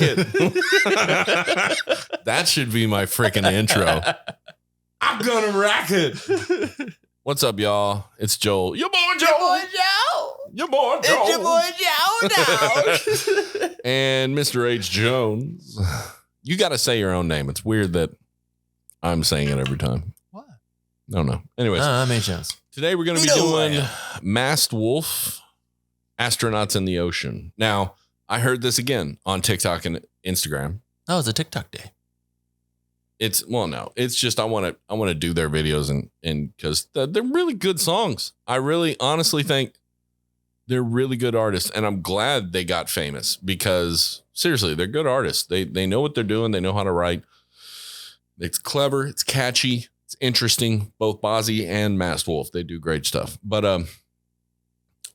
rack it. That should be my freaking intro. I'm gonna rack it. What's up, y'all? It's Joel. Your boy Joel. Your boy Joel. It's your boy Joel now. And Mr. H. Jones. You got to say your own name. It's weird that I'm saying it every time. What? I don't know. Anyways. That makes sense. Today we're going to be doing Masked Wolf, Astronauts in the Ocean. Now, I heard this again on TikTok and Instagram. Oh, it's a TikTok day. It's just I want to do their videos and because they're really good songs. I really honestly think they're really good artists, and I'm glad they got famous because seriously, they're good artists. They know what they're doing. They know how to write. It's clever. It's catchy. It's interesting. Both Bozzy and Masked Wolf, they do great stuff. But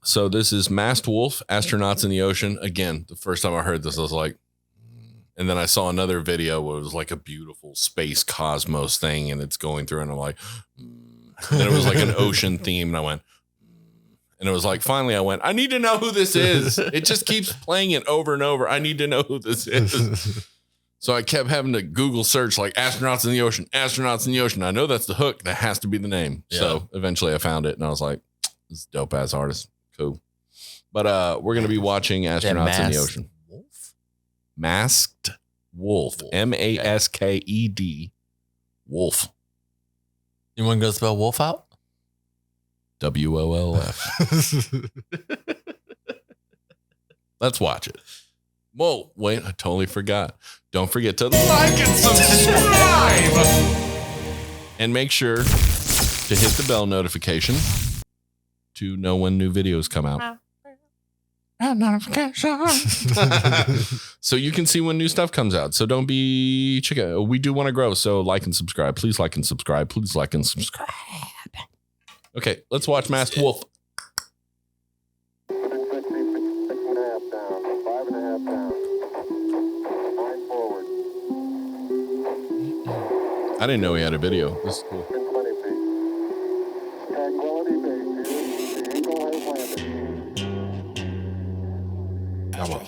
so this is Masked Wolf, Astronauts in the Ocean. Again, the first time I heard this, I was like. And then I saw another video where it was like a beautiful space cosmos thing and it's going through and I'm like, and it was like an ocean theme. And I went, and it was like, finally I went, I need to know who this is. It just keeps playing it over and over. I need to know who this is. So I kept having to Google search like astronauts in the ocean, astronauts in the ocean. I know that's the hook. That has to be the name. Yeah. So eventually I found it and I was like, this is dope ass artist. Cool. But we're going to be watching Astronauts in the Ocean. Masked Wolf. Masked Wolf. You want to go spell wolf out? WOLF. Let's watch it. Whoa, wait, I totally forgot. Don't forget to like and subscribe. And make sure to hit the bell notification to know when new videos come out. Notification. So you can see when new stuff comes out. So don't be chicken. We do want to grow. So like and subscribe. Please like and subscribe. Please like and subscribe. Okay, let's watch Masked Wolf. I didn't know he had a video. This is cool. Come on.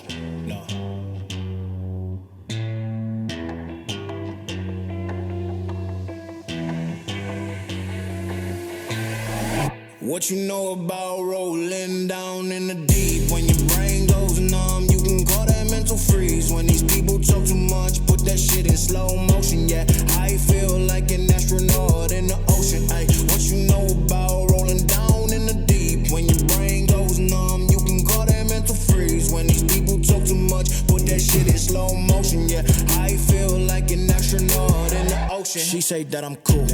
What you know about rolling down in the deep? When your brain goes numb, you can call that mental freeze. When these people talk too much, put that shit in slow motion. Yeah, I feel like an astronaut in the ocean. Ay, what you know about rolling down in the deep? When your brain goes numb, you can call that mental freeze. When these people talk too much, put that shit in slow motion. Yeah, I feel like an astronaut in the ocean. She say that I'm cool.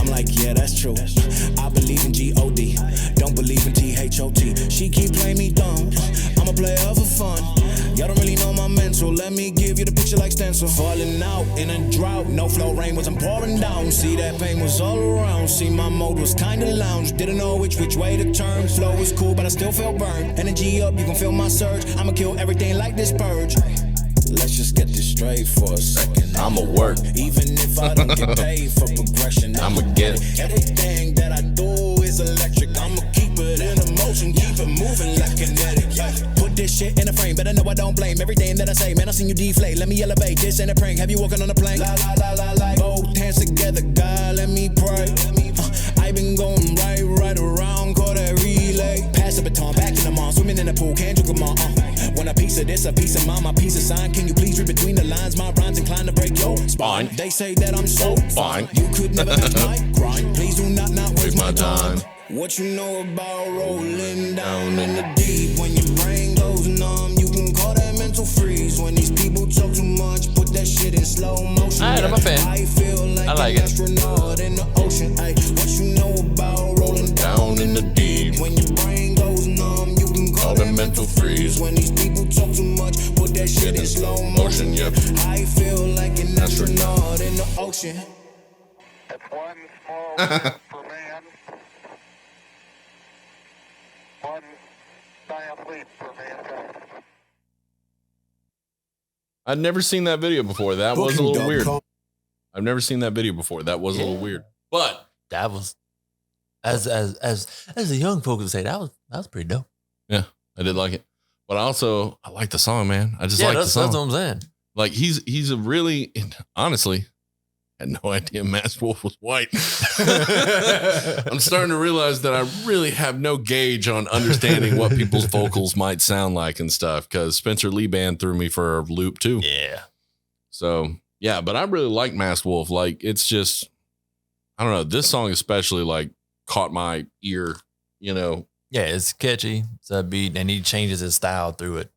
I'm like, yeah, that's true. I believe in G-O-D, don't believe in T-H-O-T. She keep playing me dumb, I'm a player for fun. Y'all don't really know my mental, let me give you the picture like stencil. Falling out in a drought, no flow, rain wasn't pouring down. See, that pain was all around, see, my mode was kinda lounge. Didn't know which way to turn, flow was cool, but I still felt burned. Energy up, you can feel my surge, I'ma kill everything like this purge. Let's just get this straight for a second. I'ma work. Even if I don't get paid for progression, I'ma get it. Everything that I do is electric. I'ma keep it in motion, keep it moving like kinetic. Put this shit in a frame, but I know I don't blame everything that I say. Man, I seen you deflate. Let me elevate. This ain't a prank. Have you walking on a plane? La la la la la. Both hands together, God, let me pray. I been going right around, call that relay. Pass the baton, back in the mall, swimming in the pool, can't drink them all. Want a piece of this, a piece of mine, my piece of sign. Can you please read between the lines? My rhymes inclined to break your spine. They say that I'm so fine. You could never have my grind. Please do not waste my time. What you know about rolling down in the deep? When your brain goes numb, you can call that mental freeze. When these people talk too much, put that shit in slow motion. Alright, I'm a fan. I feel like I like an it. astronaut in the ocean. Ay, what you know about rolling down in the deep? When your brain goes numb, you can call that mental freeze. When these people talk too much, put that shit in slow motion. Yep. I feel like an astronaut in the ocean. It's one small step for man, one giant leap for mankind. I'd never seen that video before. That was a little weird. I've never seen that video before. That was a little weird. But That was, as the young folks would say, that was pretty dope. yeah, I did like it. But also, I like the song, man. I just Yeah, like the that's song. what I'm saying. Like he's a really, honestly, I had no idea Masked Wolf was white. I'm starting to realize that I really have no gauge on understanding what people's vocals might sound like and stuff, because Spencer Lee Band threw me for a loop too. Yeah. So yeah, but I really like Masked Wolf. Like it's just, I don't know, this song especially like caught my ear, you know. Yeah, it's catchy. It's upbeat, and he changes his style through it.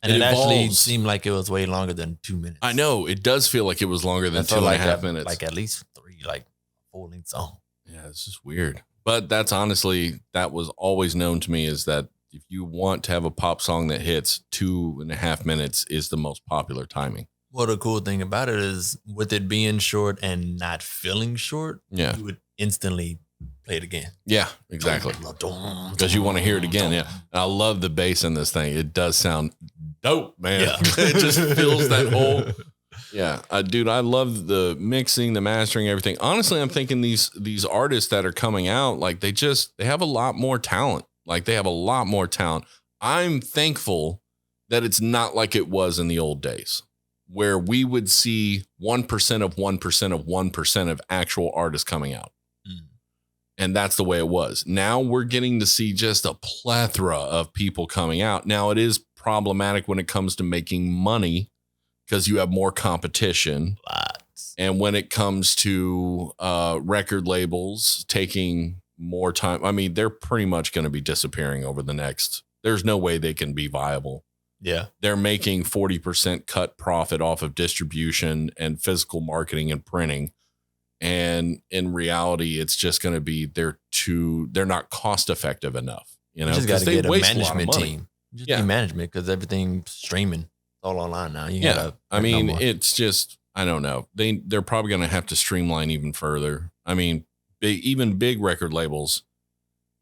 And It it actually evolves. seemed like it was way longer than 2 minutes. I know it does feel like it was longer than It felt 2.5 minutes. Like at least 3, like full-length song. Yeah, it's just weird. But that's honestly, that was always known to me, is that if you want to have a pop song that hits, 2.5 minutes is the most popular timing. Well, the cool thing about it is with it being short and not feeling short, Yeah. you would instantly play it again. Yeah, exactly. Because you want to hear it again. Yeah. And I love the bass in this thing. It does sound dope, man. Yeah. It just fills that whole. Yeah. Dude, I love the mixing, the mastering, everything. Honestly, I'm thinking these artists that are coming out, like they have a lot more talent. Like they have a lot more talent. I'm thankful that it's not like it was in the old days, where we would see 1% of 1% of 1% of actual artists coming out. And that's the way it was. Now we're getting to see just a plethora of people coming out. Now it is problematic when it comes to making money because you have more competition. Lots. And when it comes to record labels taking more time, I mean, they're pretty much going to be disappearing over the next. There's no way they can be viable. Yeah. They're making 40% cut profit off of distribution and physical marketing and printing. And in reality, it's just going to be they're not cost effective enough. You know, You just got to they get a waste management lot of money. team. Just Yeah. need management because everything's streaming. It's all online now. You Yeah, gotta, I mean, no more. it's just, I don't know. They're probably going to have to streamline even further. I mean, even big record labels,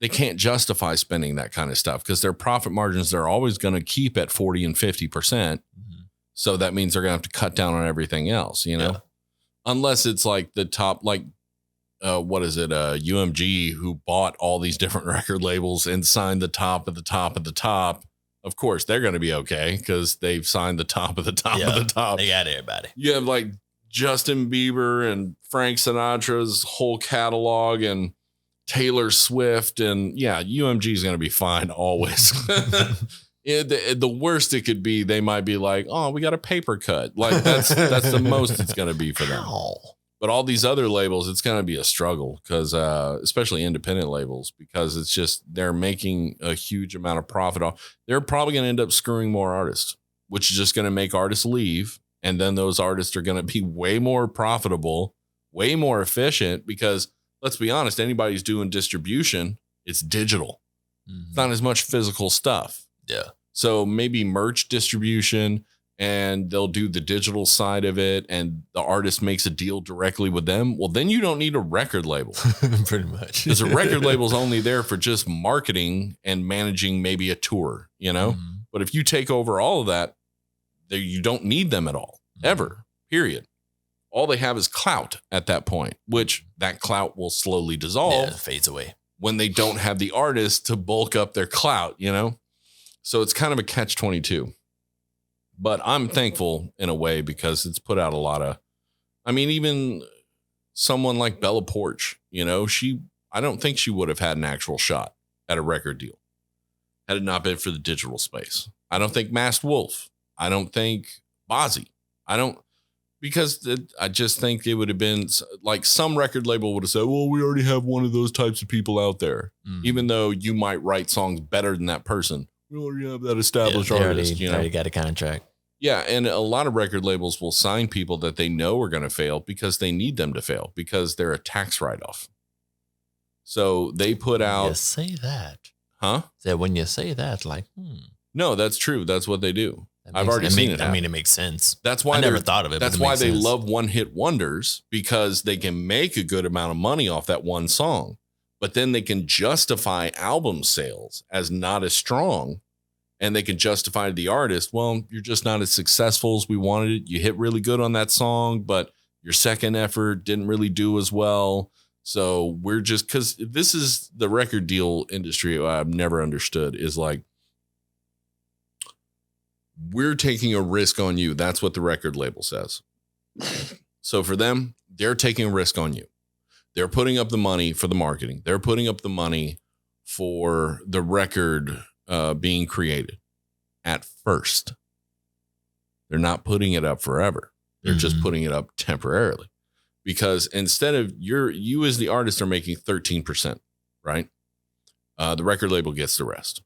they can't justify spending that kind of stuff because their profit margins they're always going to keep at 40 and 50%. Mhm. So that means they're going to have to cut down on everything else, you know, Yeah. unless it's like the top, like, what is it? UMG, who bought all these different record labels and signed the top of the top of the top. Of course, they're going to be okay because they've signed the top of the top of the top. They got everybody. You have like Justin Bieber and Frank Sinatra's whole catalog and Taylor Swift. And yeah, UMG is going to be fine always. The worst it could be, they might be like, oh, we got a paper cut. Like that's the most it's going to be for them. But all these other labels, it's going to be a struggle because especially independent labels, because it's just they're making a huge amount of profit off. They're probably going to end up screwing more artists, which is just going to make artists leave. And then those artists are going to be way more profitable, way more efficient because let's be honest, anybody's doing distribution, it's digital. Mhm. It's not as much physical stuff. Yeah. So maybe merch distribution and they'll do the digital side of it and the artist makes a deal directly with them. Well, then you don't need a record label Pretty much. because a record label's only there for just marketing and managing maybe a tour, you know? Mhm. But if you take over all of that, you don't need them at all, ever, period. All they have is clout at that point, which that clout will slowly dissolve Yeah, it fades away. when they don't have the artist to bulk up their clout, you know? So it's kind of a catch-22. But I'm thankful in a way because it's put out a lot of, I mean, even someone like Bella Poarch, you know, I don't think she would have had an actual shot at a record deal had it not been for the digital space. I don't think Masked Wolf. I don't think Bozzy. Because I just think it would have been like some record label would have said, well, we already have one of those types of people out there. Mhm. Even though you might write songs better than that person. We already have that established Yeah, they artist, already, you know? already got a contract. Yeah, and a lot of record labels will sign people that they know are going to fail because they need them to fail because they're a tax write-off. So they put out, You say that. huh? So when you say that, like, No, that's true. That's what they do. that I've makes- already I seen mean, it I mean, happen. it makes sense. That's why I never they're- thought of it. That's but it why makes they sense. love one-hit wonders because they can make a good amount of money off that one song, but then they can justify album sales as not as strong. And they can justify to the artist, well, you're just not as successful as we wanted it. You hit really good on that song, but your second effort didn't really do as well. So we're just, because this is the record deal industry I've never understood is like, we're taking a risk on you. That's what the record label says. So for them, they're taking a risk on you. They're putting up the money for the marketing. They're putting up the money for the record being created at first. They're not putting it up forever. They're just putting it up temporarily, because instead of you as the artist are making 13%, right? The record label gets the rest.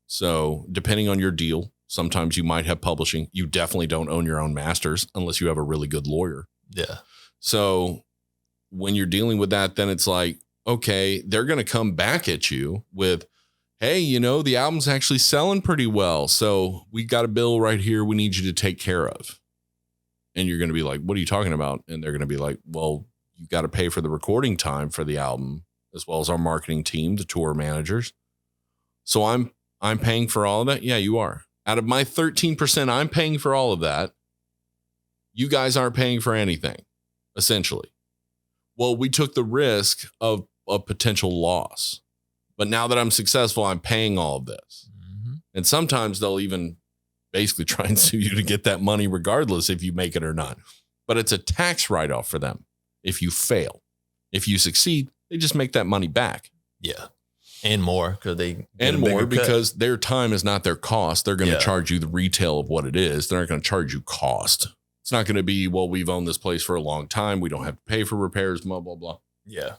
So depending on your deal, sometimes you might have publishing. You definitely don't own your own masters unless you have a really good lawyer. Yeah. So when you're dealing with that, then it's like, okay, they're going to come back at you with, hey, the album's actually selling pretty well. So we got a bill right here we need you to take care of. And you're going to be like, what are you talking about? And they're going to be like, well, you got to pay for the recording time for the album, as well as our marketing team, the tour managers. So I'm paying for all of that. Yeah, you are. Out of my 13%, I'm paying for all of that. You guys aren't paying for anything, essentially. Well, we took the risk of a potential loss. But now that I'm successful, I'm paying all of this. Mm-hmm. And sometimes they'll even basically try and sue you to get that money regardless if you make it or not. But it's a tax write-off for them if you fail. If you succeed, they just make that money back. Yeah. And more because their time is not their cost. They're going to charge you the retail of what it is. They're not going to charge you cost. It's not going to be, well, we've owned this place for a long time. We don't have to pay for repairs, blah, blah, blah. Yeah.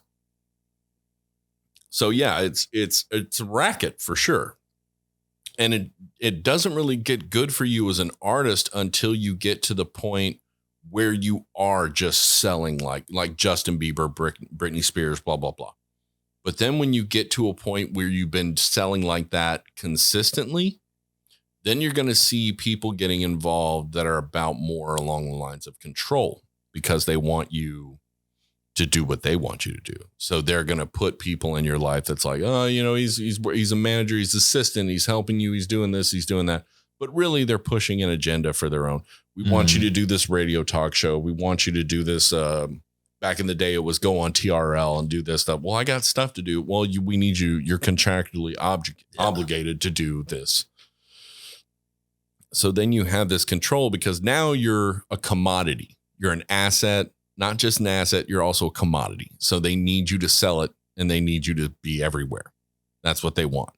So yeah, it's a racket for sure. And it doesn't really get good for you as an artist until you get to the point where you are just selling like Justin Bieber, Britney Spears, blah, blah, blah. But then when you get to a point where you've been selling like that consistently, then you're going to see people getting involved that are about more along the lines of control, because they want you to do what they want you to do. So they're going to put people in your life that's like, oh, he's a manager, he's assistant, he's helping you, he's doing this, he's doing that. But really they're pushing an agenda for their own. We want you to do this radio talk show. We want you to do this. Back in the day, it was go on TRL and do this stuff. Well, I got stuff to do. Well, we need you. You're contractually obligated to do this. So then you have this control, because now you're a commodity. You're an asset, not just an asset. You're also a commodity. So they need you to sell it, and they need you to be everywhere. That's what they want.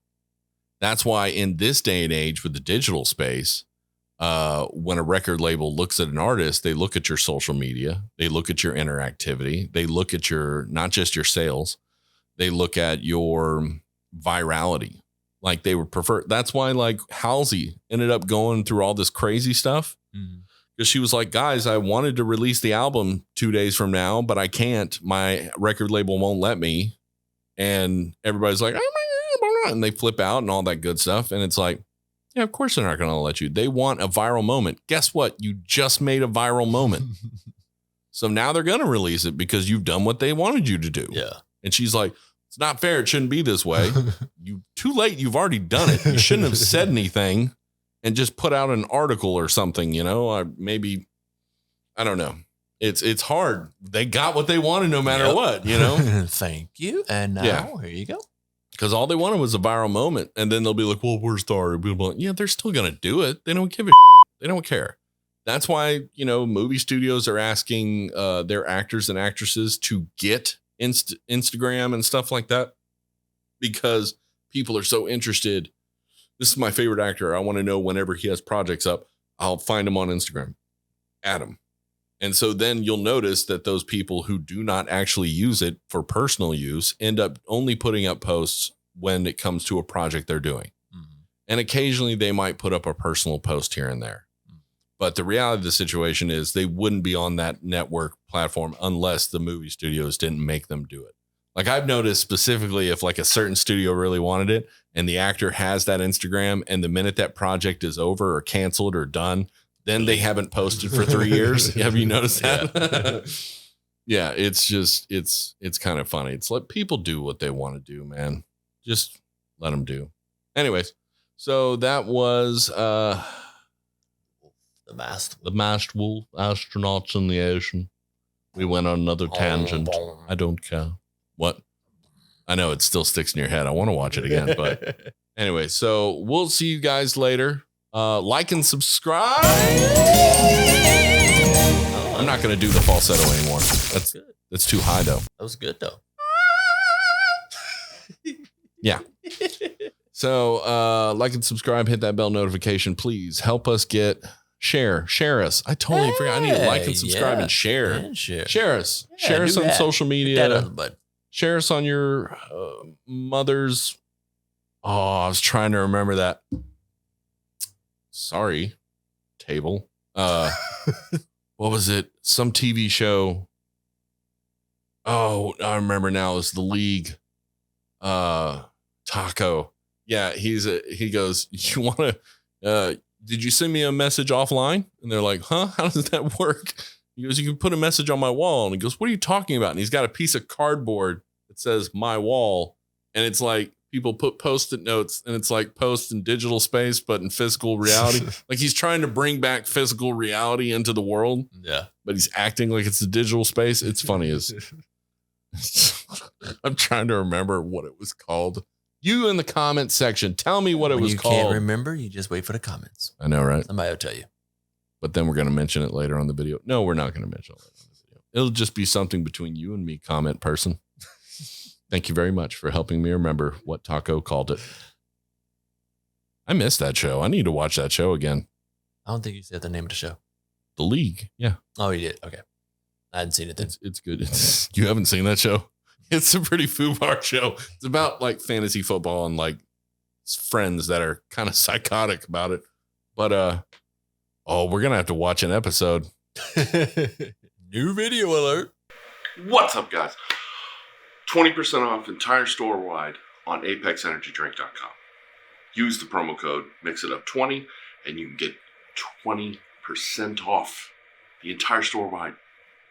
That's why in this day and age with the digital space, when a record label looks at an artist, they look at your social media, they look at your interactivity, they look at not just your sales, they look at your virality. Like they would prefer. That's why like Halsey ended up going through all this crazy stuff, because she was like, guys, I wanted to release the album 2 days from now, but I can't. My record label won't let me. And everybody's like, and they flip out and all that good stuff. And it's like, yeah, of course they're not going to let you. They want a viral moment. Guess what? You just made a viral moment. So now they're going to release it because you've done what they wanted you to do. Yeah. And she's like, it's not fair. It shouldn't be this way. Too late. You've already done it. You shouldn't have said anything and just put out an article or something, I don't know. It's hard. They got what they wanted no matter what, Thank you. And now here you go. Because all they wanted was a viral moment. And then they'll be like, well, where's the art? Yeah, they're still going to do it. They don't give a They don't care. That's why, movie studios are asking their actors and actresses to get Instagram and stuff like that, because people are so interested. This is my favorite actor. I want to know whenever he has projects up, I'll find him on Instagram, add him. And so then you'll notice that those people who do not actually use it for personal use end up only putting up posts when it comes to a project they're doing. Mm-hmm. And occasionally they might put up a personal post here and there. Mm-hmm. But the reality of the situation is they wouldn't be on that network platform unless the movie studios didn't make them do it. Like I've noticed specifically if like a certain studio really wanted it and the actor has that Instagram, and the minute that project is over or canceled or done, then they haven't posted for 3 years. Have you noticed that? Yeah, it's just, it's kind of funny. It's let people do what they want to do, man. Just let them do. Anyways, so that was the masked wolf, astronauts in the ocean. We went on another tangent. I don't care. What? I know it still sticks in your head. I want to watch it again, but anyway, so we'll see you guys later. Like and subscribe. I'm not going to do the falsetto anymore. That's too high, though. That was good, though. Yeah. So, like and subscribe, hit that bell notification. Please help us share us. I totally forgot. I need to like and subscribe and share. And share. Share us. Yeah, Share us do on that. social Hit media. that other button. Share us on your mother's. Oh, I was trying to remember that. Sorry, table. What was it? Some TV show. Oh, I remember now. It's The League. Taco. Yeah, he goes, you want to, did you send me a message offline? And they're like, huh? How does that work? He goes, you can put a message on my wall. And he goes, what are you talking about? And he's got a piece of cardboard that says my wall. And it's like people put Post-it notes and it's like post in digital space, but in physical reality. Like he's trying to bring back physical reality into the world. Yeah. But he's acting like it's a digital space. It's funny as I'm trying to remember what it was called. You in the comment section, tell me what it was called. You can't remember, you just wait for the comments. I know, right? Somebody will tell you. But then we're going to mention it later on the video. No, we're not going to mention it later on the video. It'll just be something between you and me, comment person. Thank you very much for helping me remember what Taco called it. I missed that show. I need to watch that show again. I don't think you said the name of the show. The League. Yeah. Oh, you did? Okay. I hadn't seen it then. It's good. You haven't seen that show? It's a pretty foobar show. It's about like fantasy football and like friends that are kind of psychotic about it. But we're gonna have to watch an episode. New video alert. What's up, guys? 20% off entire store wide on apexenergydrink.com. Use the promo code MixItUp20 and you can get 20% off the entire store wide.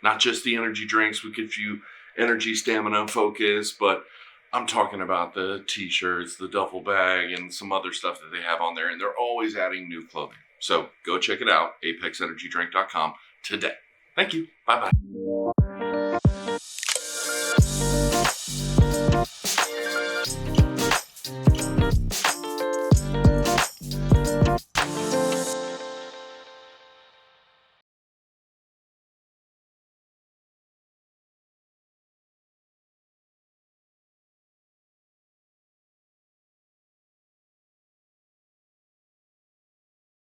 Not just the energy drinks. We give you energy, stamina, focus, but I'm talking about the t-shirts, the duffel bag, and some other stuff that they have on there, and they're always adding new clothing. So go check it out, apexenergydrink.com today. Thank you. Bye-bye.